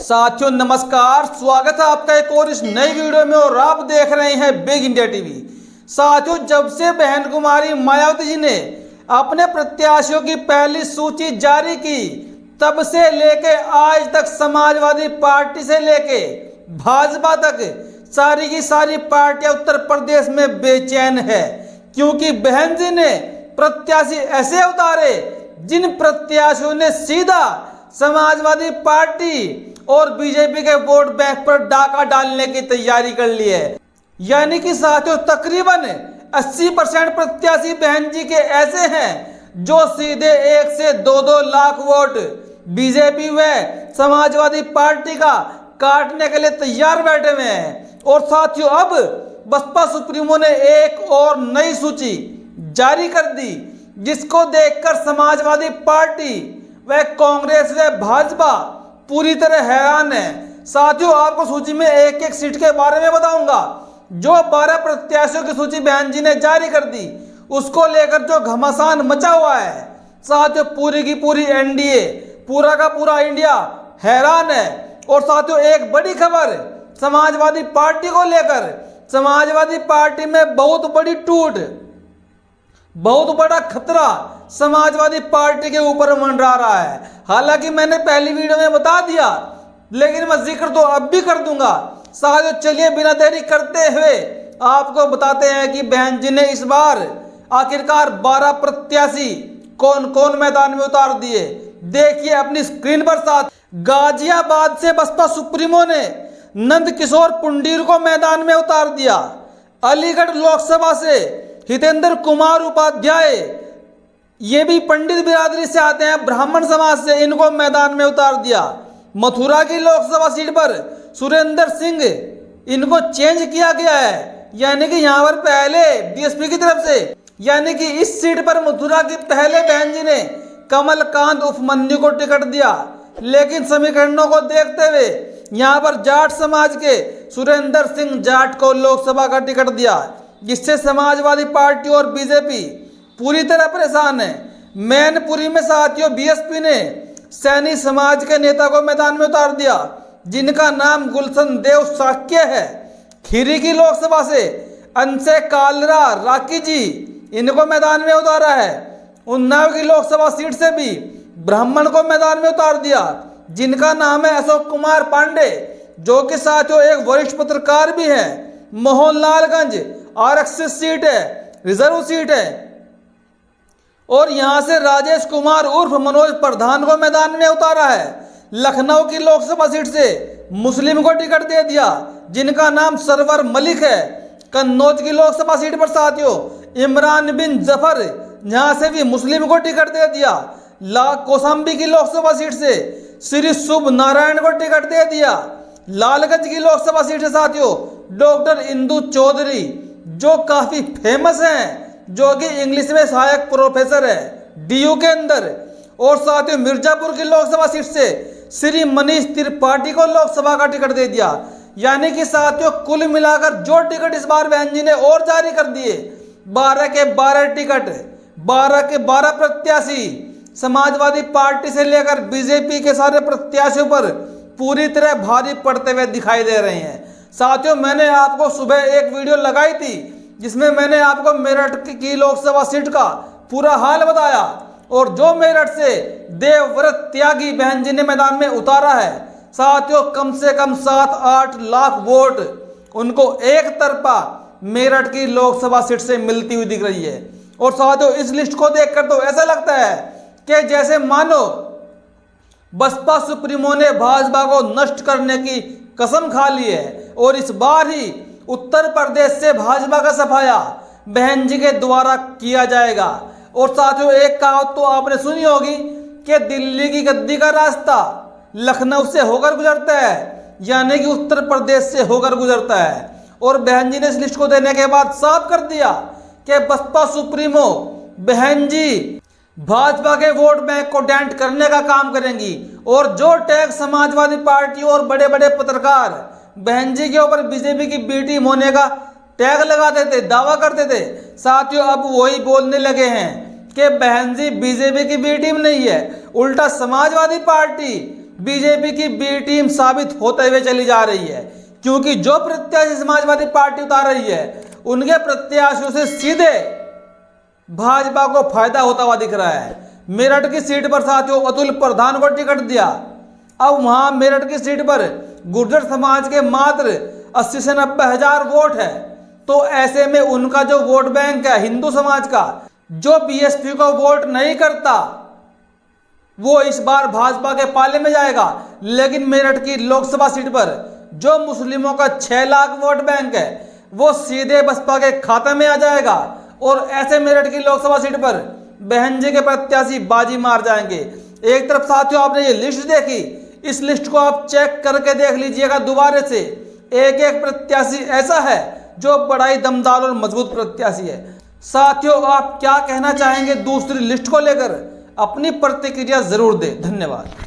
साथियों नमस्कार, स्वागत है आपका एक और इस नई वीडियो में और आप देख रहे हैं बिग इंडिया टीवी। साथियों, जब से बहन कुमारी मायावती जी ने अपने प्रत्याशियों की पहली सूची जारी की तब से लेके आज तक समाजवादी पार्टी से लेके भाजपा तक सारी की सारी पार्टियां उत्तर प्रदेश में बेचैन है, क्योंकि बहन जी ने प्रत्याशी ऐसे उतारे जिन प्रत्याशियों ने सीधा समाजवादी पार्टी और बीजेपी के वोट बैंक पर डाका डालने की तैयारी कर ली है। यानी कि साथियों तकरीबन 80% प्रत्याशी बहन जी के ऐसे हैं जो सीधे 1 से 2-2 लाख वोट बीजेपी व समाजवादी पार्टी का काटने के लिए तैयार बैठे हुए हैं। और साथियों अब बसपा सुप्रीमो ने एक और नई सूची जारी कर दी, जिसको देखकर समाजवादी पार्टी व कांग्रेस व भाजपा पूरी तरह हैरान है। साथियों आपको सूची में एक एक सीट के बारे में बताऊंगा। जो 12 प्रत्याशियों की सूची बहन जी ने जारी कर दी, उसको लेकर जो घमासान मचा हुआ है, साथियों पूरी की पूरी एनडीए, पूरा का पूरा इंडिया हैरान है। और साथियों एक बड़ी खबर समाजवादी पार्टी को लेकर, समाजवादी पार्टी में बहुत बड़ी टूट, बहुत बड़ा खतरा समाजवादी पार्टी के ऊपर मंडरा रहा है। हालांकि मैंने पहली वीडियो में बता दिया, लेकिन मैं जिक्र तो अब भी कर दूंगा। साथियों चलिए बिना देरी करते हुए आपको बताते हैं कि बहन जी ने इस बार आखिरकार 12 प्रत्याशी कौन कौन मैदान में उतार दिए। देखिए अपनी स्क्रीन पर। साथ गाजियाबाद से बसपा सुप्रीमो ने नंद किशोर पुंडीर को मैदान में उतार दिया। अलीगढ़ लोकसभा से हितेंद्र कुमार उपाध्याय, ये भी पंडित बिरादरी से आते हैं, ब्राह्मण समाज से, इनको मैदान में उतार दिया। मथुरा की लोकसभा सीट पर सुरेंद्र सिंह, इनको चेंज किया गया है, यानी कि यहाँ पर पहले बीएसपी की तरफ से, यानी कि इस सीट पर मथुरा की पहले बहन जी ने कमलकांत उपमन्यु को टिकट दिया। लेकिन समीकरणों को देखते हुए यहाँ पर जाट समाज के सुरेंद्र सिंह जाट को लोकसभा का टिकट दिया, जिससे समाजवादी पार्टी और बीजेपी पूरी तरह परेशान है। मैनपुरी में साथियों बीएसपी ने सैनी समाज के नेता को मैदान में उतार दिया, जिनका नाम गुलशन देव साक्य है। खीरी की लोकसभा से अंशे कालरा राकी जी, इनको मैदान में उतारा है। उन्नाव की लोकसभा सीट से भी ब्राह्मण को मैदान में उतार दिया, जिनका नाम है अशोक कुमार पांडे, जो कि साथियों एक वरिष्ठ पत्रकार भी है। मोहनलालगंज आरक्षित सीट है, रिजर्व सीट है। और यहां से राजेश कुमार उर्फ मनोज प्रधान को मैदान में उतारा है। लखनऊ की लोकसभा सीट से मुस्लिम को टिकट दे दिया, जिनका नाम सरवर मलिक है। कन्नौज की लोकसभा सीट पर साथियों इमरान बिन जफर, यहां से भी मुस्लिम को टिकट दे दिया। कौशाम्बी की लोकसभा सीट से श्री शुभ नारायण को टिकट दे दिया। लालगंज की लोकसभा सीट से साथियों डॉक्टर इंदु चौधरी, जो काफी फेमस हैं, जो कि इंग्लिश में सहायक प्रोफेसर है डीयू के अंदर। और साथियों मिर्जापुर की लोकसभा सीट से श्री मनीष त्रिपाठी को लोकसभा का टिकट दे दिया। यानी कि साथियों कुल मिलाकर जो टिकट इस बार बहन जी ने और जारी कर दिए, 12 के 12 टिकट, 12 के 12 प्रत्याशी समाजवादी पार्टी से लेकर बीजेपी के सारे प्रत्याशियों पर पूरी तरह भारी पड़ते हुए दिखाई दे रहे हैं। साथियों मैंने आपको सुबह एक वीडियो लगाई थी, जिसमें मैंने आपको मेरठ की लोकसभा सीट का पूरा हाल बताया। और जो मेरठ से देवव्रत त्यागी बहन जी ने मैदान में उतारा है, साथियों कम से कम 7-8 लाख वोट उनको एक तरफा मेरठ की लोकसभा सीट से मिलती हुई दिख रही है। और साथियों इस लिस्ट को देखकर तो ऐसा लगता है कि जैसे मानो बसपा सुप्रीमो ने भाजपा को नष्ट करने की कसम खा ली है। और इस बार ही उत्तर प्रदेश से भाजपा का सफाया बहन जी के द्वारा किया जाएगा। और साथियों एक कहावत तो आपने सुनी होगी कि दिल्ली की गद्दी का रास्ता लखनऊ से होकर गुजरता है, यानी कि उत्तर प्रदेश से होकर गुजरता है। और बहन जी ने इस लिस्ट को देने के बाद साफ कर दिया कि बसपा सुप्रीमो बहन जी भाजपा के वोट बैंक को डेंट करने का काम करेंगी। और जो टैग समाजवादी पार्टी और बड़े बड़े पत्रकार बहन जी के ऊपर बीजेपी की बी टीम होने का टैग लगाते थे, दावा करते थे, साथियों अब वही बोलने लगे हैं कि बहन जी बीजेपी की बी टीम नहीं है, उल्टा समाजवादी पार्टी बीजेपी की बी टीम साबित होते हुए चली जा रही है, क्योंकि जो प्रत्याशी समाजवादी पार्टी उतार रही है उनके प्रत्याशियों से सीधे भाजपा को फायदा होता हुआ दिख रहा है। मेरठ की सीट पर साथियों अतुल प्रधान को टिकट दिया। अब वहां मेरठ की सीट पर गुर्जर समाज के मात्र 80 से 90 हजार वोट है। तो ऐसे में उनका जो वोट बैंक है हिंदू समाज का, जो बीएसपी को वोट नहीं करता, वो इस बार भाजपा के पाले में जाएगा। लेकिन मेरठ की लोकसभा सीट पर जो मुस्लिमों का 6 लाख वोट बैंक है वो सीधे बसपा के खाते में आ जाएगा। और ऐसे मेरठ की लोकसभा सीट पर बहन जी के प्रत्याशी बाजी मार जाएंगे। एक तरफ साथियों आपने ये लिस्ट देखी, इस लिस्ट को आप चेक करके देख लीजिएगा दोबारा से। एक एक प्रत्याशी ऐसा है जो बड़ा ही दमदार और मजबूत प्रत्याशी है। साथियों आप क्या कहना चाहेंगे दूसरी लिस्ट को लेकर? अपनी प्रतिक्रिया जरूर दें। धन्यवाद।